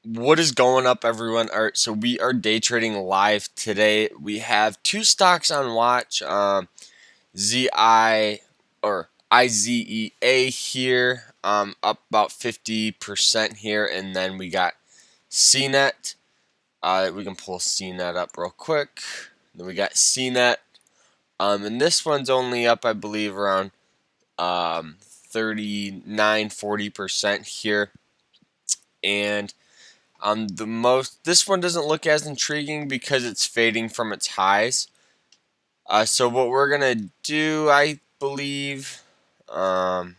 What is going up, everyone? All right, so we are day trading live today. We have two stocks on watch. ZI or IZEA here, up about 50% here, and then we got CNET. We can pull CNET up real quick. Then we got CNET, and this one's only up, I believe, around 39-40% here, and this one doesn't look as intriguing because it's fading from its highs. So what we're gonna do, I believe, we're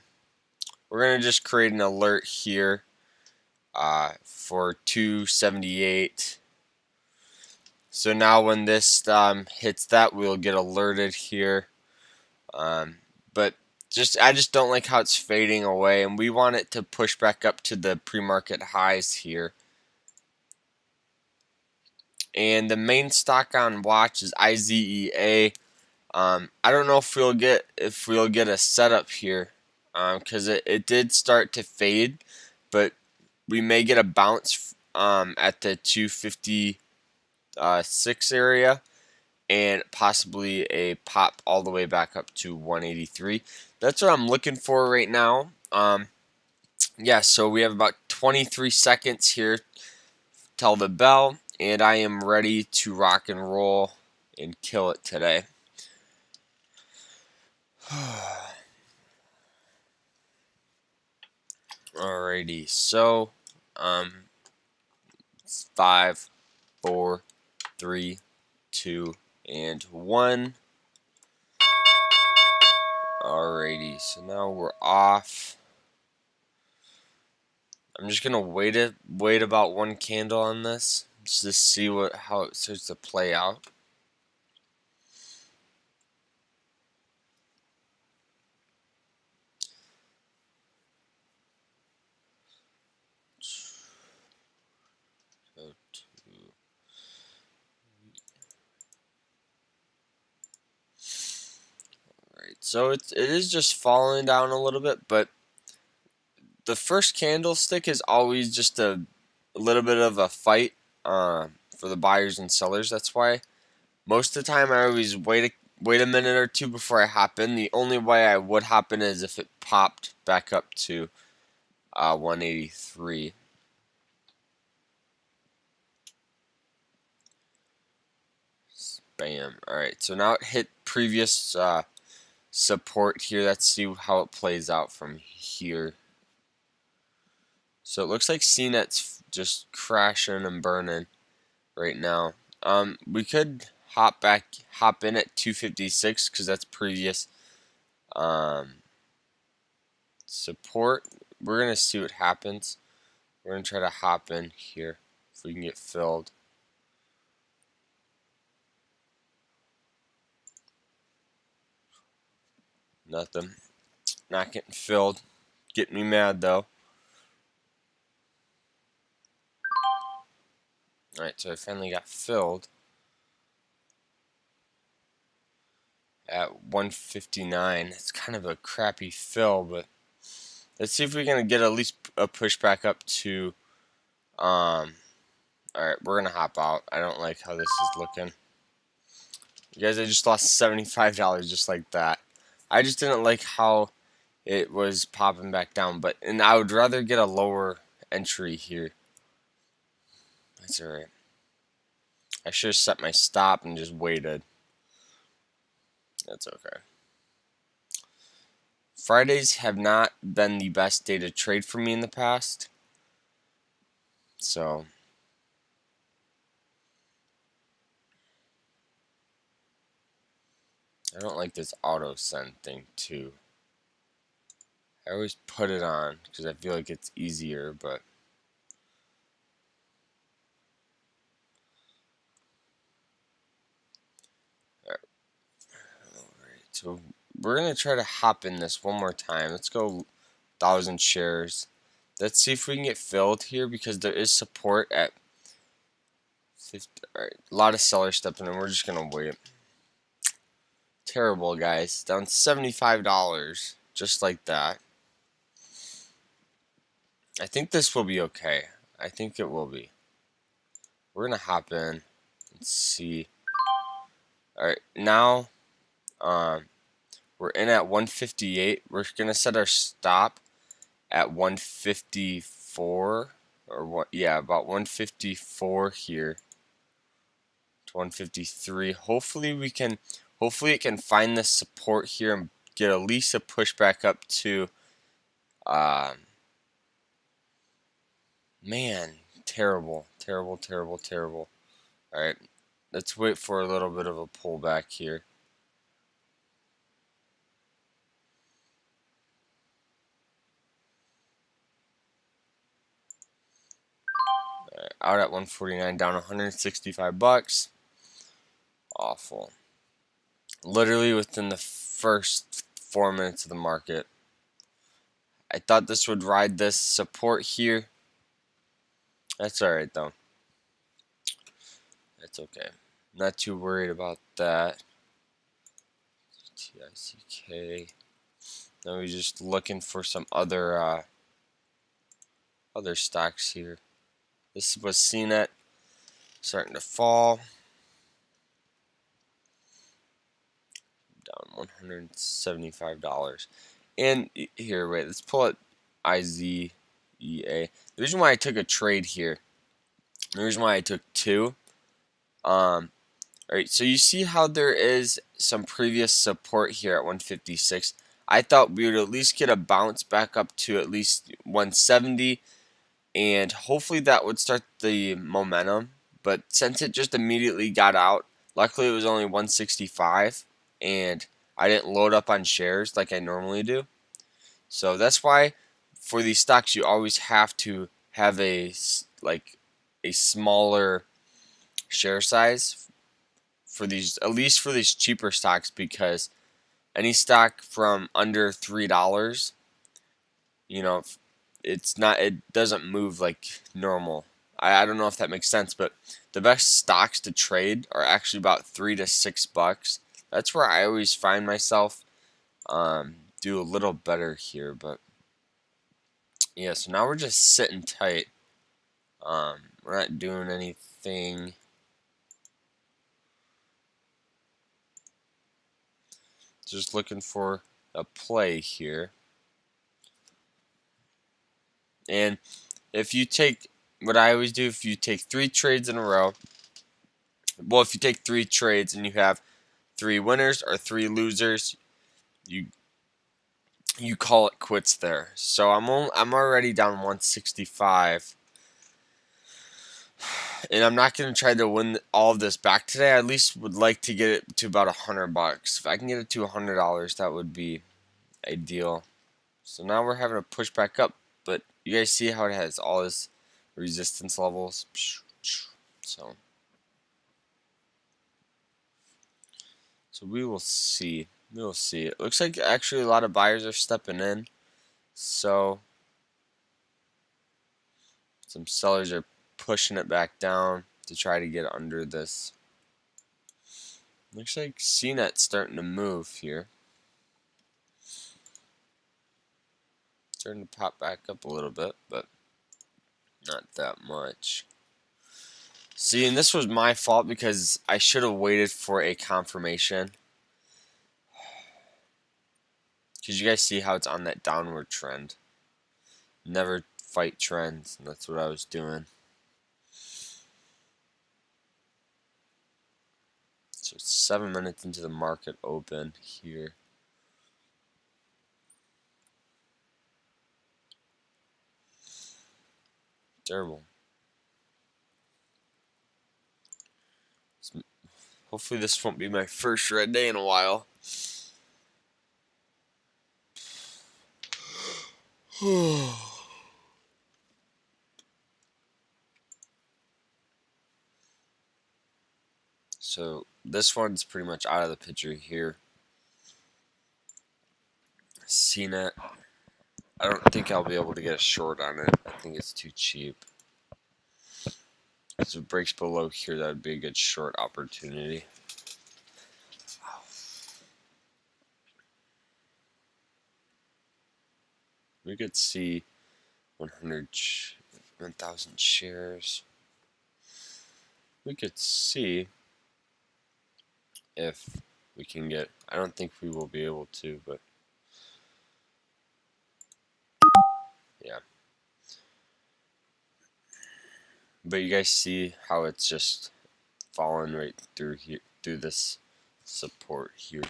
gonna just create an alert here for 278. So now when this hits that, we'll get alerted here. But I just don't like how it's fading away, and we want it to push back up to the pre-market highs here. And the main stock on watch is IZEA. I don't know if we'll get a setup here, because it did start to fade, but we may get a bounce at the 256 area, and possibly a pop all the way back up to 183. That's what I'm looking for right now. Yeah, so we have about 23 seconds here till the bell, and I am ready to rock and roll and kill it today. Alrighty, so it's 5, 4, 3, 2, and 1. Alrighty, so now we're off. I'm just gonna wait about one candle on this just to see how it starts to play out. So it is just falling down a little bit, but the first candlestick is always just a little bit of a fight for the buyers and sellers. That's why most of the time I always wait a minute or two before I hop in. The only way I would hop in is if it popped back up to 183. Bam. Alright, so now it hit previous support here. Let's see how it plays out from here. So it looks like CNET's just crashing and burning right now. We could hop in at 256 because that's previous support. We're gonna see what happens. We're gonna try to hop in here if we can get filled. Nothing. Not getting filled. Getting me mad though. Alright, so I finally got filled at 159. It's kind of a crappy fill, but let's see if we can get at least a push back up to alright, we're gonna hop out. I don't like how this is looking. You guys, I just lost $75 just like that. I just didn't like how it was popping back down, and I would rather get a lower entry here. That's alright. I should have set my stop and just waited. That's okay. Fridays have not been the best day to trade for me in the past. So I don't like this auto send thing too. I always put it on because I feel like it's easier, but alright, so we're gonna try to hop in this one more time. Let's go 1,000 shares. Let's see if we can get filled here because there is support at 50. Alright, a lot of sellers stepping in. We're just gonna wait. Terrible, guys. Down $75 just like that. I think this will be okay. I think it will be. We're gonna hop in and see. All right, now we're in at 158. We're gonna set our stop at 154 or what? Yeah, about 154 here to 153. Hopefully we can. Hopefully it can find this support here and get at least a pushback up to. Man, terrible, terrible, terrible, terrible. All right, let's wait for a little bit of a pullback here. Right, out at 149, down 165 bucks. Awful. Literally within the first 4 minutes of the market. I thought this would ride this support here. That's alright though. That's okay. Not too worried about that. TICK. Now we're just looking for some other stocks here. This was CNET starting to fall. Down $175. And here, wait, let's pull it IZEA. The reason why I took a trade here, the reason why I took two, alright, so you see how there is some previous support here at 156. I thought we would at least get a bounce back up to at least 170, and hopefully that would start the momentum. But since it just immediately got out, luckily it was only 165, and I didn't load up on shares like I normally do. So that's why for these stocks you always have to have a smaller share size for these, at least for these cheaper stocks, because any stock from under $3, you know, it doesn't move like normal. I don't know if that makes sense, but the best stocks to trade are actually about $3 to $6. That's where I always find myself do a little better here. But yeah, so now we're just sitting tight. We're not doing anything. Just looking for a play here. And if you take, what I always do, if you take 3 trades in a row, well, if you take 3 trades and you have 3 winners or 3 losers, you call it quits there. So I'm already down 165, and I'm not going to try to win all of this back today. I at least would like to get it to about $100. If I can get it to $100, that would be ideal. So now we're having a push back up, but you guys see how it has all this resistance levels. So we will see. We will see. It looks like actually a lot of buyers are stepping in. So some sellers are pushing it back down to try to get under this. Looks like CNET's starting to move here. Starting to pop back up a little bit, but not that much. See, and this was my fault because I should have waited for a confirmation. Because you guys see how it's on that downward trend. Never fight trends, and that's what I was doing. So it's 7 minutes into the market open here. Terrible. Hopefully this won't be my first red day in a while. So this one's pretty much out of the picture here. CNET. I don't think I'll be able to get a short on it. I think it's too cheap. If it breaks below here, that would be a good short opportunity. We could see 100. 1,000 shares. We could see if we can get, I don't think we will be able to, but yeah. But you guys see how it's just fallen right through here, through this support here.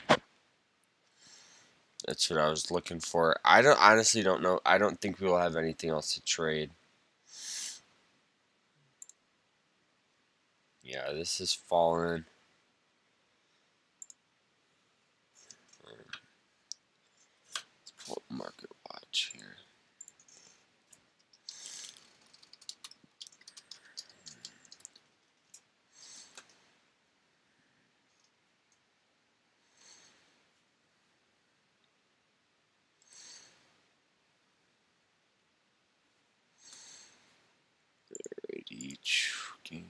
That's what I was looking for. I honestly don't know. I don't think we will have anything else to trade. Yeah, this is fallen. Let's pull up Market Watch here. Each game.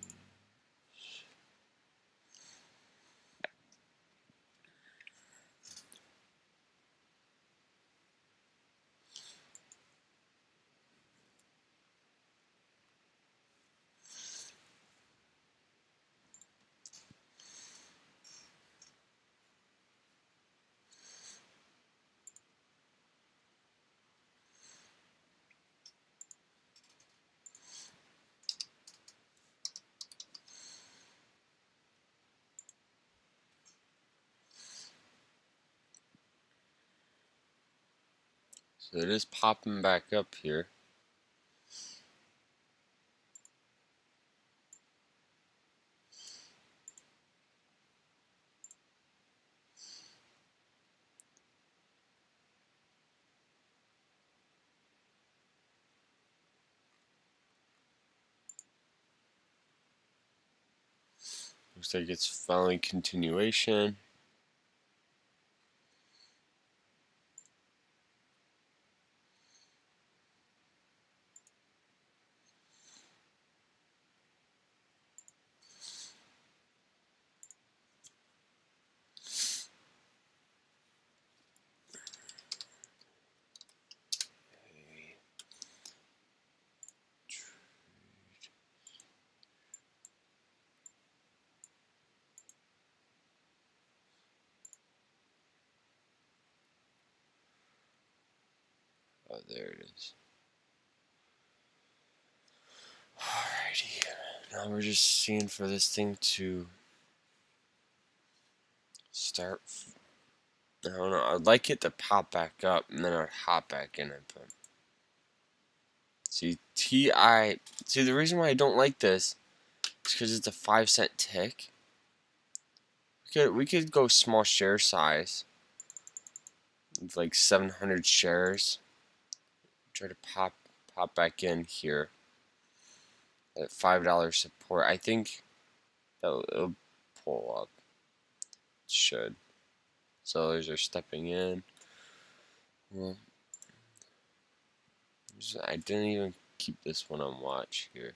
So it is popping back up here. Looks like it's following continuation. Oh, there it is. Alrighty. Now we're just seeing for this thing to start. I don't know. I'd like it to pop back up and then I'd hop back in it. But see, TI. See, the reason why I don't like this is because it's a 5-cent tick. We could go small share size. With like 700 shares. Try to pop back in here at $5 support. I think it'll pull up. It should. Sellers are stepping in. Well, I didn't even keep this one on watch here.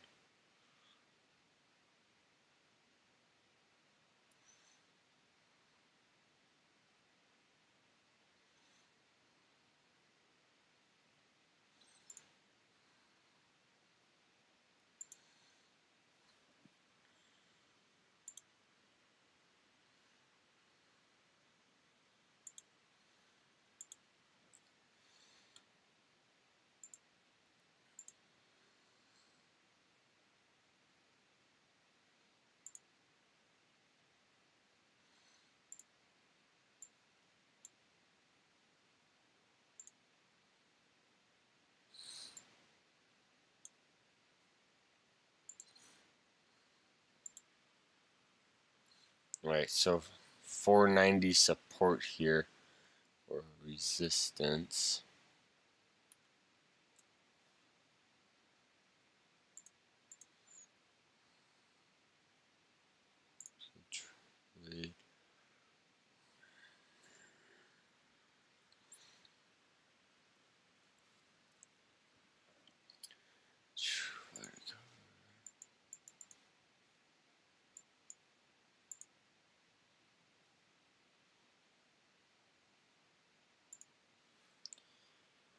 Right, so 490 support here or resistance. Trade.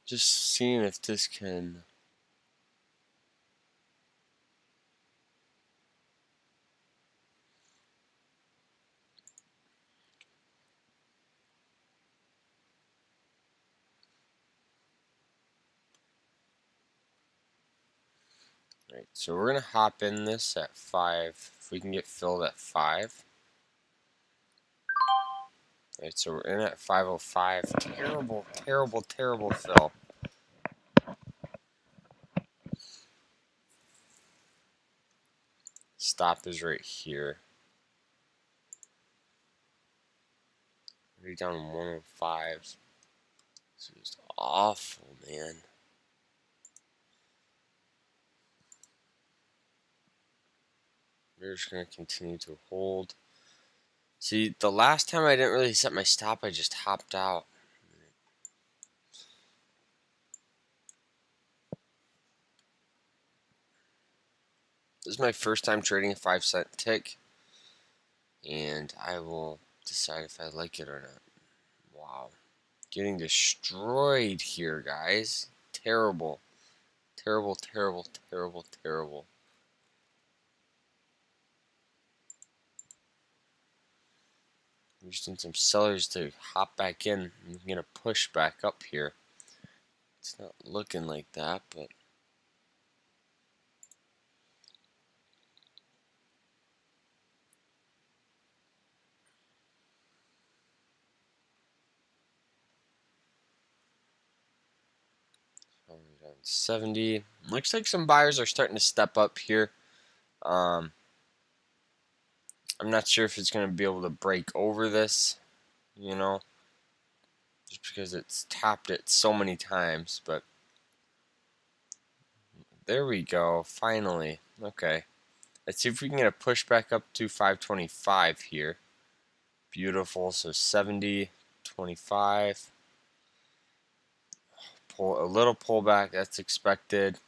Just seeing if this can Alright, so we're gonna hop in this at 5. If we can get filled at 5. Alright, so we're in at 505. Terrible, terrible, terrible fill. Stop is right here. Already down 105. This is awful, man. We're just gonna continue to hold. See, the last time I didn't really set my stop, I just hopped out. This is my first time trading a 5-cent tick, and I will decide if I like it or not. Wow. Getting destroyed here, guys. Terrible. Terrible, terrible, terrible, terrible. We just need some sellers to hop back in. I'm going to push back up here. It's not looking like that, but down 70. Looks like some buyers are starting to step up here. I'm not sure if it's going to be able to break over this, you know, just because it's tapped it so many times, but there we go, finally. Okay, let's see if we can get a push back up to 525 here. Beautiful, so 70, 25. Pull a little pullback, that's expected.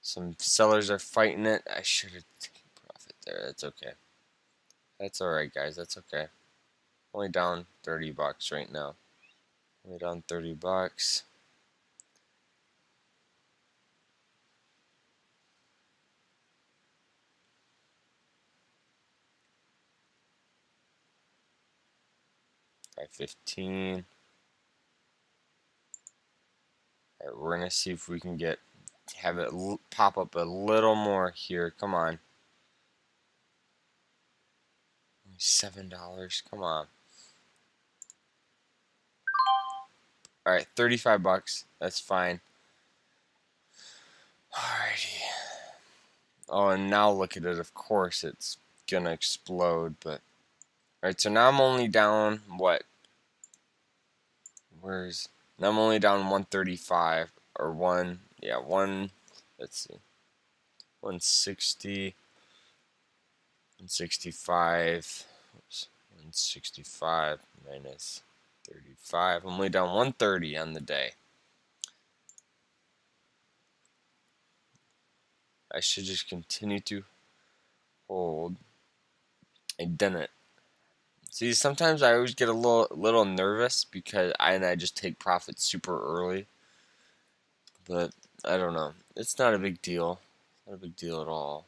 Some sellers are fighting it. I should have taken profit there. That's okay. That's alright, guys. That's okay. Only down 30 bucks right now. Only down 30 bucks. $5.15. Alright, we're gonna see if we can have it pop up a little more here. Come on. $7. Come on. Alright, 35 bucks. That's fine. Alrighty. Oh, and now look at it. Of course, it's gonna explode. But alright, so now I'm only down what? Now I'm only down 135 or one. Let's see, 160, 165. Oops, 165 minus 35. I'm only down 130 on the day. I should just continue to hold. I didn't. See, sometimes I always get a little nervous because I just take profits super early. But I don't know. It's not a big deal. Not a big deal at all.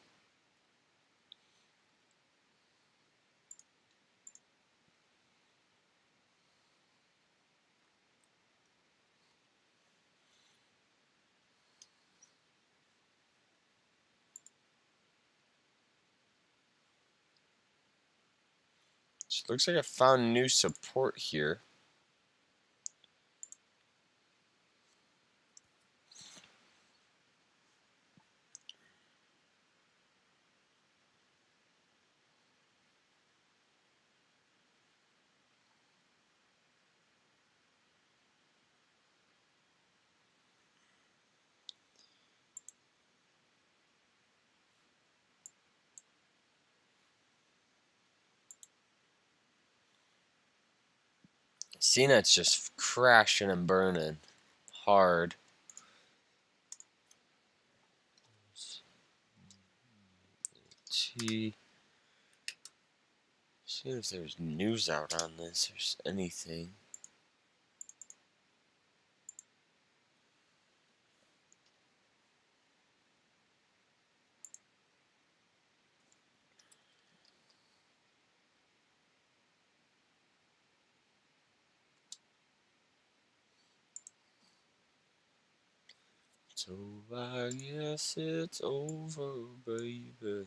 So it looks like I found new support here. CNET's just crashing and burning hard. See if there's news out on this or anything. So I guess it's over, baby.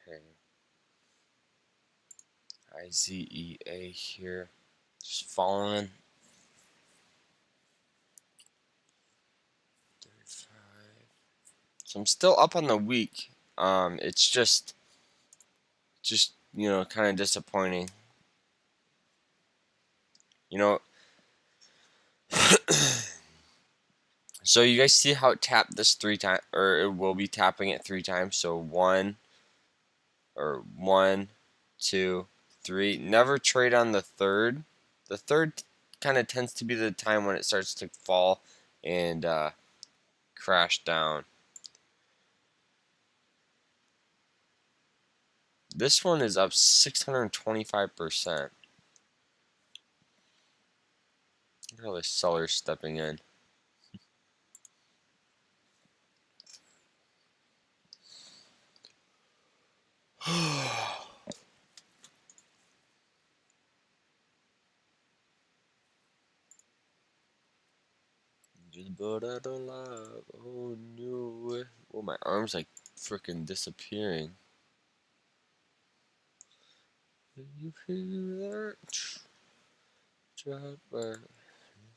Okay. IZEA here. Just following. 35. So I'm still up on the week. It's just kind of disappointing. You know, so you guys see how it tapped this 3 times, or it will be tapping it 3 times. So 1, 2, 3. Never trade on the third. The third kind of tends to be the time when it starts to fall and crash down. This one is up 625%. Look at all the sellers stepping in. Just brought out alive. Oh no. Oh, my arm's like freaking disappearing. Can you feel that? Drop by.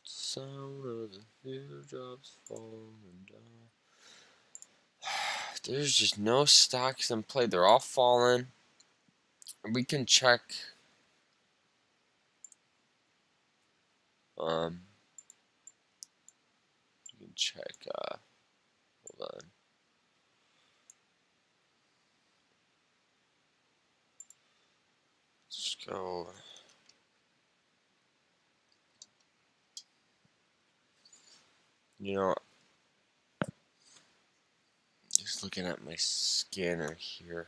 Sound of the teardrops falling down. There's just no stocks in play. They're all falling. We can check. You can check. Hold on. Let's go. Just looking at my scanner here.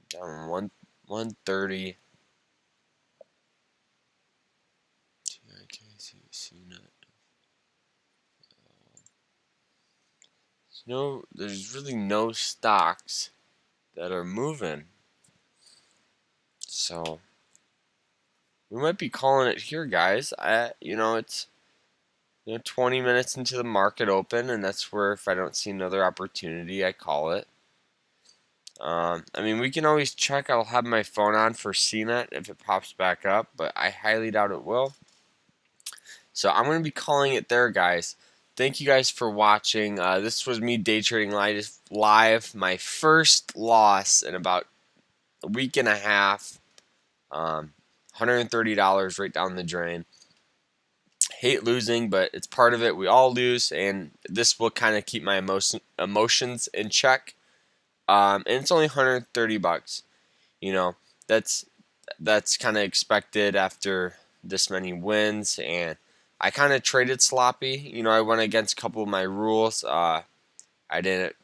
Down 130. TIKC there's really no stocks that are moving. So we might be calling it here, guys. It's 20 minutes into the market open, and that's where if I don't see another opportunity, I call it. We can always check. I'll have my phone on for CNET if it pops back up, but I highly doubt it will. So I'm going to be calling it there, guys. Thank you guys for watching. This was me day trading live. My first loss in about a week and a half. $130 right down the drain. Hate losing, but it's part of it. We all lose, and this will kind of keep my emotions in check. And it's only $130. That's kind of expected after this many wins, and I kind of traded sloppy. I went against a couple of my rules. I didn't,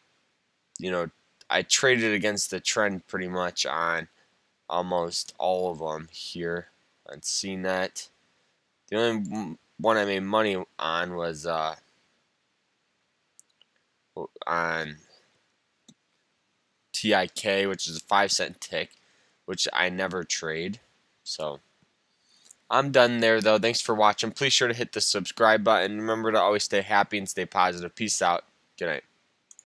I traded against the trend pretty much on almost all of them here on CNET. The only one I made money on was on TIK, which is a 5-cent tick, which I never trade. So I'm done there, though. Thanks for watching. Please sure to hit the subscribe button. Remember to always stay happy and stay positive. Peace out. Good night.